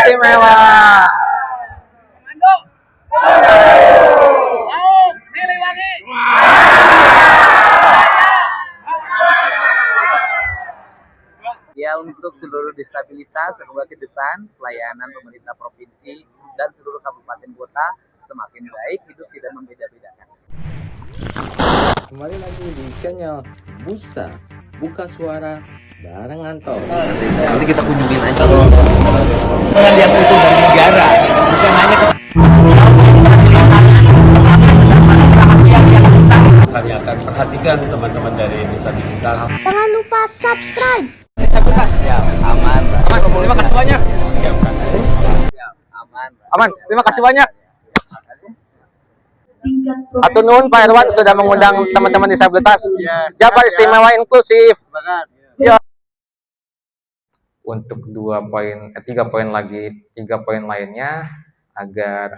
Istimewa. Komando. Mau Siliwangi. Ya, untuk seluruh disabilitas, semoga ke depan pelayanan pemerintah provinsi dan seluruh kabupaten kota semakin baik, hidup tidak membeda-bedakan. Kembali lagi di channel Busa, buka suara bareng Anto. Nanti kita kunjungin aja. Dengan lihat utuh dari negara, bukan hanya Kami akan perhatikan teman-teman dari disabilitas. Jangan lupa subscribe. Siap, aman. aman. Terima kasih banyak. Siap, aman. Aman. Terima kasih banyak. Tingkat Atur nuhun Pak Irwan sudah mengundang teman-teman disabilitas. Jabar Istimewa Inklusif. Untuk 3 poin lainnya agar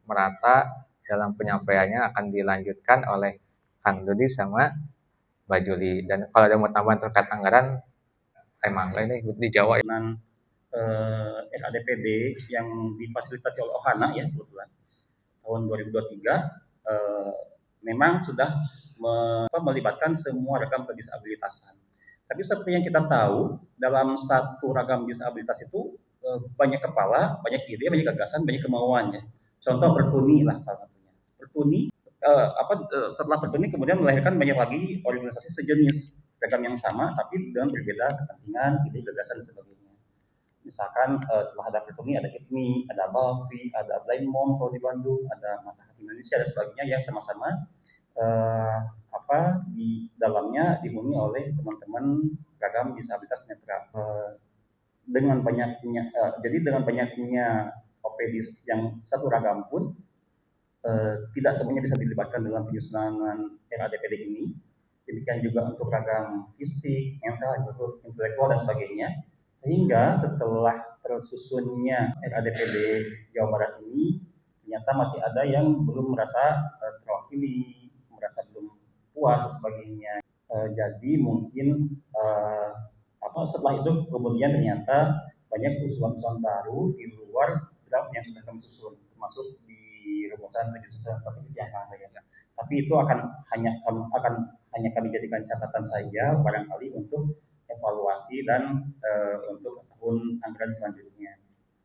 merata dalam penyampaiannya akan dilanjutkan oleh Kang Dodi sama Mbak Juli. Dan kalau ada mau tambahan terkait anggaran, emang ini di Jawa. dengan RADPD yang difasilitasi oleh Ohana ya kebetulan tahun 2023 memang sudah melibatkan semua ragam kedisabilitasan. Tapi seperti yang kita tahu dalam satu ragam disabilitas itu banyak kepala, banyak ide, banyak gagasan, banyak kemauannya. Contoh Pertuni lah salah satunya. Pertuni setelah Pertuni kemudian melahirkan banyak lagi organisasi sejenis ragam yang sama tapi dengan berbeda kepentingan, ide, gagasan dan sebagainya. Misalkan setelah ada Pertuni ada IPMI, ada Balfi, ada Blind Mom kalau di Bandung, ada Mata Hati Indonesia dan sebagainya yang sama-sama di dalamnya dihuni oleh teman-teman ragam disabilitas netra. Dengan banyaknya OPDIS yang satu ragam pun tidak semuanya bisa dilibatkan dalam penyusunan RADPD ini. Demikian juga untuk ragam fisik, mental, intelektual dan sebagainya. Sehingga setelah tersusunnya RADPD Jawa Barat ini, ternyata masih ada yang belum merasa terwakili, merasa belum puas dan sebagainya. Jadi mungkin setelah itu kemudian ternyata banyak usulan-usulan baru di luar draft yang sudah kami susun, termasuk di rumusan legislasi strategis yang akan ada. Tapi itu akan hanya kami jadikan catatan saja barangkali untuk evaluasi dan untuk tahun anggaran selanjutnya.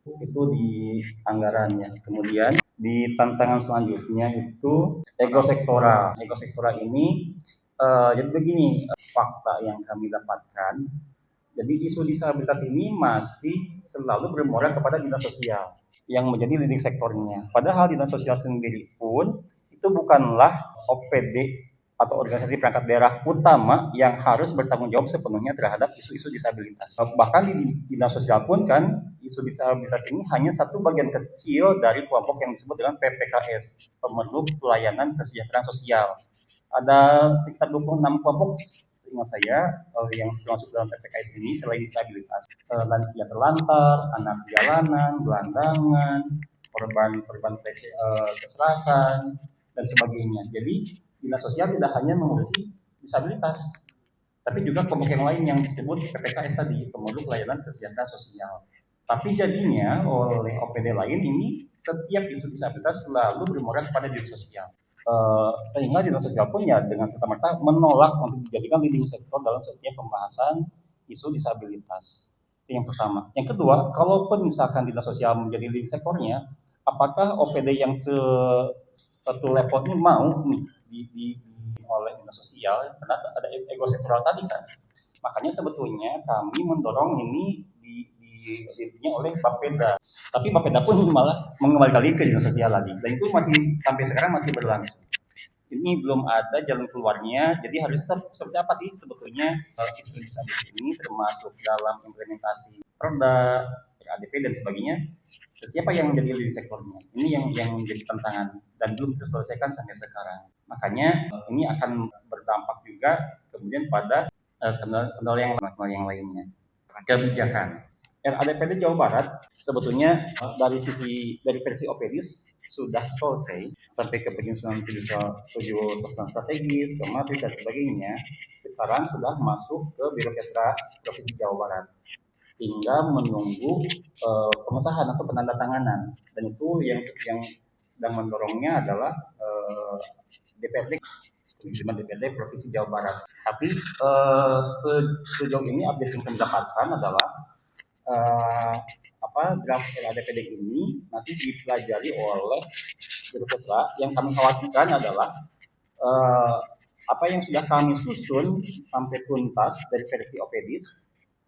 Itu di anggarannya. Kemudian di tantangan selanjutnya itu ego sektoral. Ego sektoral ini jadi begini fakta yang kami dapatkan. Jadi isu disabilitas ini masih selalu bermuara kepada dinas sosial yang menjadi leading sektornya. Padahal dinas sosial sendiri pun itu bukanlah OPD atau organisasi perangkat daerah utama yang harus bertanggung jawab sepenuhnya terhadap isu-isu disabilitas. Bahkan di dinas sosial pun kan isu disabilitas ini hanya satu bagian kecil dari kelompok yang disebut dengan PPKS, Pemerlu Pelayanan Kesejahteraan Sosial. Ada sekitar 26 kelompok ingat saya yang termasuk dalam PPKS ini selain disabilitas. Lansia terlantar, anak jalanan, gelandangan, korban kekerasan dan sebagainya. Jadi dinas sosial tidak hanya mengurusi disabilitas, tapi juga kelompok yang lain yang disebut PPKS tadi, Pemerlu Pelayanan Kesejahteraan Sosial. Tapi jadinya oleh OPD lain ini setiap isu disabilitas selalu bermuara kepada dinas sosial. Sehingga dinas sosial pun ya dengan serta-merta menolak untuk dijadikan leading sektor dalam setiap pembahasan isu disabilitas. Itu yang pertama. Yang kedua, kalaupun misalkan dinas sosial menjadi leading sektornya, apakah OPD yang satu level ini mau nih oleh dinas sosial? Karena ada ego sektoral tadi kan. Makanya sebetulnya kami mendorong ini dirinya oleh Bapeda. Tapi Bapeda pun malah mengembalikan lagi ke dinas sosial lagi. Dan itu masih sampai sekarang masih berlangsung. Ini belum ada jalan keluarnya. Jadi harus seperti apa sih sebetulnya isu disabilitas ini termasuk dalam implementasi Perda, RADP dan sebagainya. Siapa yang menjadi leading sektornya? Ini yang menjadi tantangan dan belum terselesaikan sampai sekarang. Makanya ini akan berdampak juga kemudian pada kendala yang lainnya. Kebijakan. RADPD Jawa Barat sebetulnya dari versi OPDIS sudah selesai sampai ke penyusunan tujuan strategis, matris dan sebagainya. Sekarang sudah masuk ke Birokesra Provinsi Jawa Barat. tinggal menunggu pengesahan atau penandatanganan, dan itu yang sedang mendorongnya adalah DPRD, DPRD Provinsi Jawa Barat. Tapi sejauh ini update yang kami dapatkan adalah draft RADPD ini masih dipelajari oleh Birokesra. Yang kami khawatirkan adalah apa yang sudah kami susun sampai tuntas dari versi OPDIS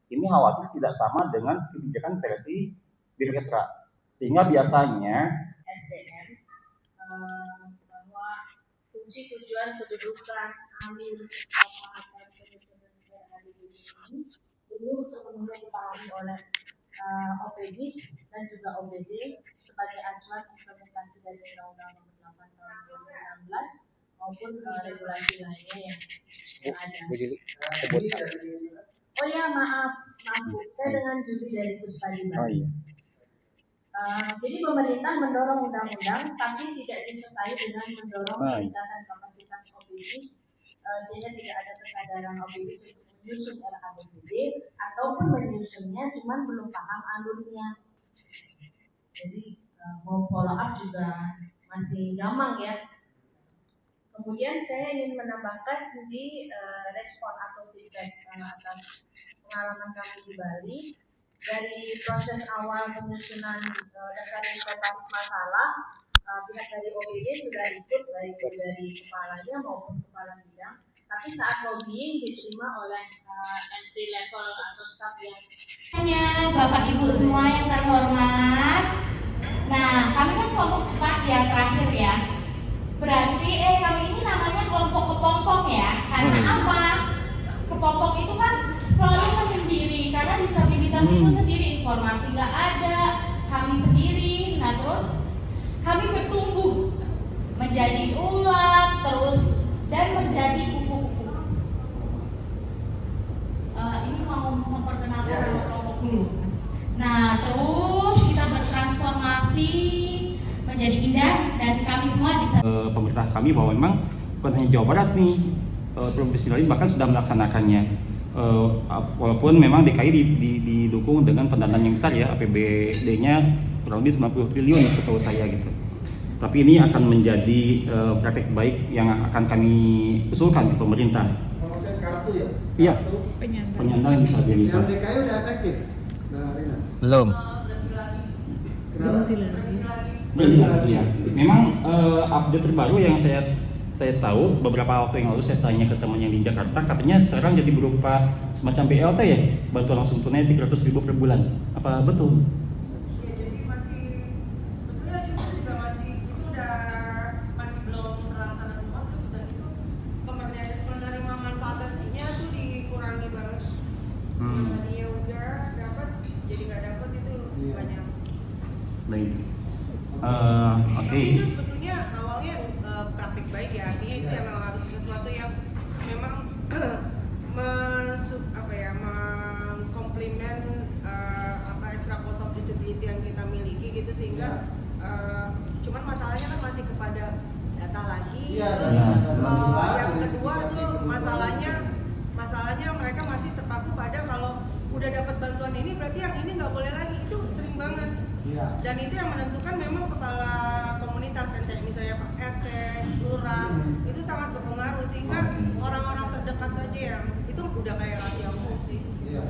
ini khawatir tidak sama dengan kebijakan versi Birokesra, sehingga biasanya SDM bahwa fungsi tujuan kedudukan alur pemahaman penyusunan RADPD ini perlu sepenuhnya dipahami oleh OPDIS dan juga OBD sebagai acuan implementasi dari Undang-Undang Nomor 8 Tahun 2016 maupun regulasi lainnya yang ada. Oh ya, maaf Bu, saya dengan Judi dari Puspadi. Jadi pemerintah mendorong undang-undang, tapi tidak disertai dengan mendorong peningkatan kapasitas OPDIS, sehingga tidak ada kesadaran OPDIS untuk menyusun RADPD ataupun menyusunnya, cuman belum paham alurnya. Jadi mau follow up juga masih gampang ya. Kemudian saya ingin menambahkan di respon atau feedback atas pengalaman kami di Bali. Dari proses awal penyusunan daftar inventaris masalah, pihak dari OPD sudah ikut baik dari kepalanya maupun kepala bidang. Tapi saat lobbying diterima oleh entry level atau staff yang Bapak Ibu semua yang terhormat. Nah, kami kan kelompok 4 ya terakhir ya. Berarti kami ini namanya kelompok kepompong ya. Karena apa? Kepompong itu kan selalu menyendiri karena disabilitas itu sendiri, informasi nggak ada, kami sendiri. Nah terus kami bertumbuh menjadi ulat terus dan menjadi kupu-kupu. Ini mau memperkenalkan kelompok dulu. Nah terus kita bertransformasi menjadi indah dan kami semua bisa. Pemerintah kami bahwa memang bukan hanya Jawa Barat nih, provinsi lain bahkan sudah melaksanakannya. Walaupun memang DKI didukung dengan pendanaan yang besar ya, APBD-nya kurang lebih 90 triliun setahu saya gitu. Tapi ini akan menjadi praktek baik yang akan kami usulkan ke pemerintah. Pengusahaan kartu ya? Iya. Penyandang disabilitas. Yang DKI udah efektif? Nah, Belum. Berhenti lagi ya. Memang update terbaru yang saya tahu beberapa waktu yang lalu saya tanya ke teman yang di Jakarta, katanya sekarang jadi berupa semacam BLT ya, bantuan langsung tunai 300.000 per bulan. Apa betul? Ya, jadi masih sebetulnya itu juga masih belum terlaksana semua, terus udah itu penerima manfaatnya tuh dikurangi banget. Yang tadinya udah dapat jadi nggak dapat itu banyak. Baik. Oke. Itu sebetulnya awalnya praktik baik ya, artinya itu memang harus sesuatu yang memang mengkomplimen extra cost of disability yang kita miliki gitu, sehingga cuman masalahnya kan masih kepada data lagi. Terus yang kedua tuh masalahnya mereka masih terpaku pada kalau udah dapat bantuan ini berarti yang ini nggak boleh lagi, itu sering banget. Dan itu yang menentukan memang kepala komunitas kan, kayak misalnya Pak RT, Lurah, itu sangat berpengaruh, sehingga orang-orang terdekat saja yang itu udah kayak rahasia umum sih. Ya.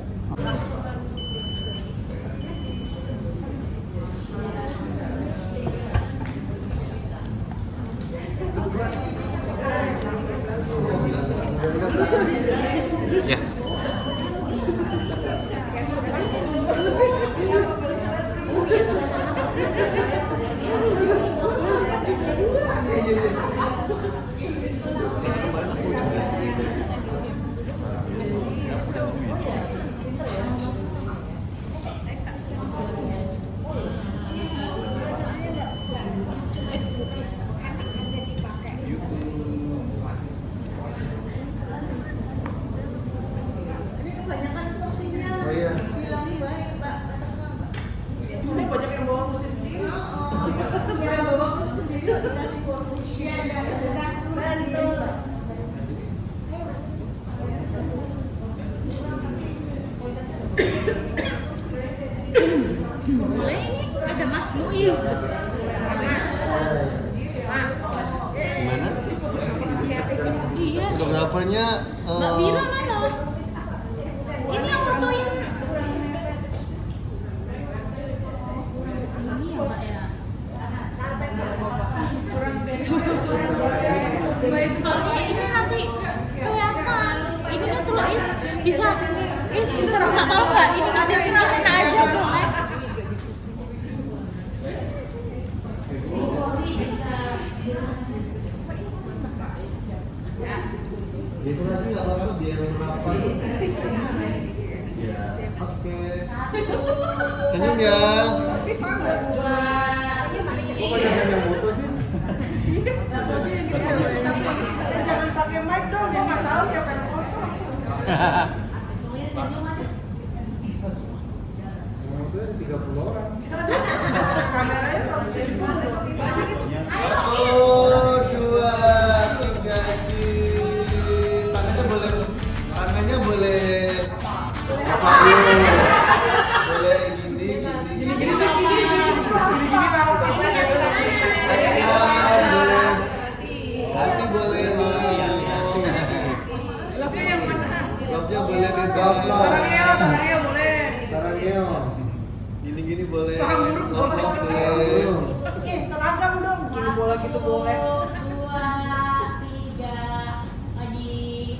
Gimana? Iya. Fotografernya Mbak Bira mana? Ini yang fotoin. Ini ya Mbak ya. Soalnya ini nanti kelihatan. Ini kan kalau bisa minta tolong nggak? Ini ada sini kena aja jelek. dekorasi nggak apa-apa biar rapat. Ya, oke. Senyum ya. Kok banyak yang foto sih? Jangan pakai mic dong, gue nggak tahu siapa yang foto. Yang foto ada 30 orang. Kameranya 170. Satu, dua, tiga, tangannya boleh apa dulu? Boleh gini. Hati boleh love-nya boleh bebas. Sarangnya boleh. Sarangnya gini boleh. Love boleh. Oke, seragam dong. Gini bola gitu boleh. 2, 3, lagi.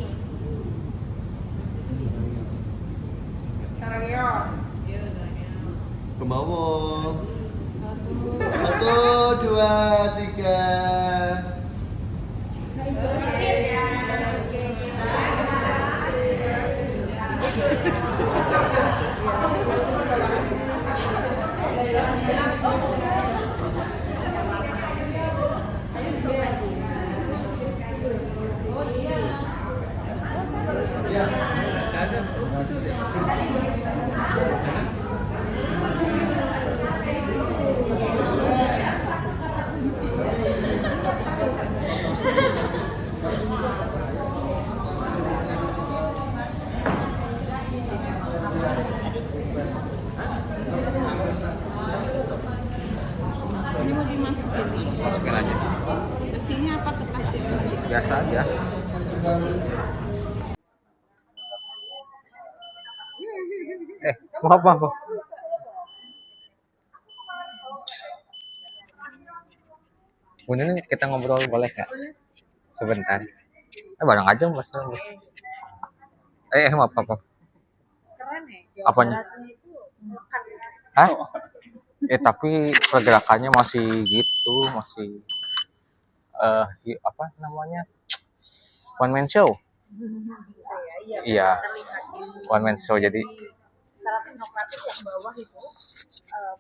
Sarangnya. Ke bawah. Satu, dua, tiga. Ini mau dimasukin. Masukin aja. Ke sini apa ke kasir? Biasa aja. Maaf. Bun, ini kita ngobrol boleh nggak? Sebentar. Bareng aja mas. Maaf. Keren ya. Apanya? Hah? Tapi pergerakannya masih gitu, masih apa namanya? One man show. Iya. One man show jadi. Secara teknokratis yang bawah itu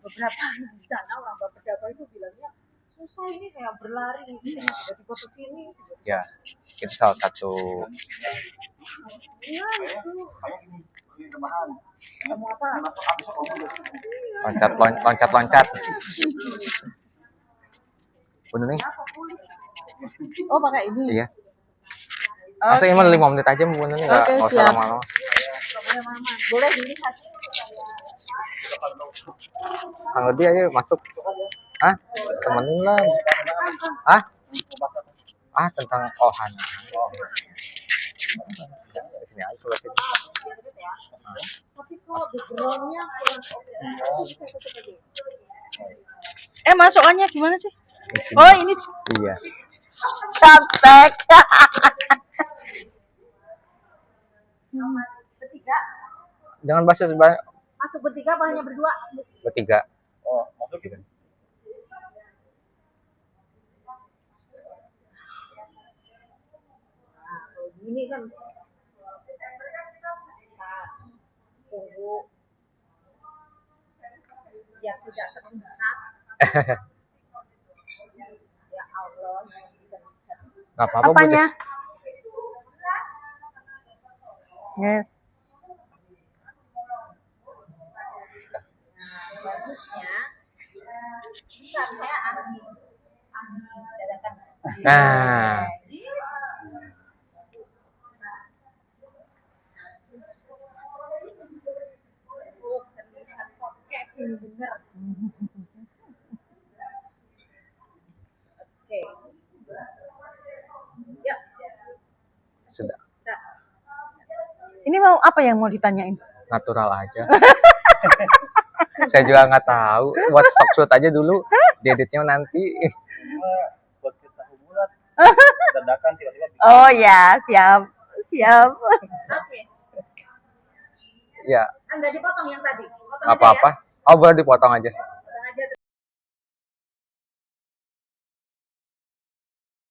beberapa di sana orang beberapa itu bilangnya susah ini kayak berlari ini tiba-tiba ke sini. Ya, itu salah satu. Iya itu. Mau apa? Loncat. Bener nih? Oh pakai ini. Iya. Masa ini 5 menit aja bener nih, nggak usah lama-lama. Boleh ini satu. Kang Odi ayo masuk. Hah? Temenin lah. Hah? Tentang Ohana. Sini aja kalau sini. Tapi kok backgroundnya Masukannya gimana sih? Oh ini. Iya. Kaptek. bertiga. Jangan bahasa sebanyak. Masuk bertiga apa hanya berdua? Bertiga. Oh, masuk gitu. Ini kan tunggu biar tidak terlihat. Ya Allah, Nggak apa-apa. Apanya? Yes. bagusnya bisa saya ahli dadakan. Nah. Terlihat podcast ini bener. Sudah. Ini mau apa yang mau ditanyain? Natural aja. Saya juga nggak tahu. Buat stock shoot aja dulu. Dieditnya nanti. Podcast tahu bulat. Dadakan tiba-tiba. Oh ya, siap. Siap. Oke. Ya, Anda dipotong yang tadi. Potong nggak apa-apa. Oh, boleh dipotong aja.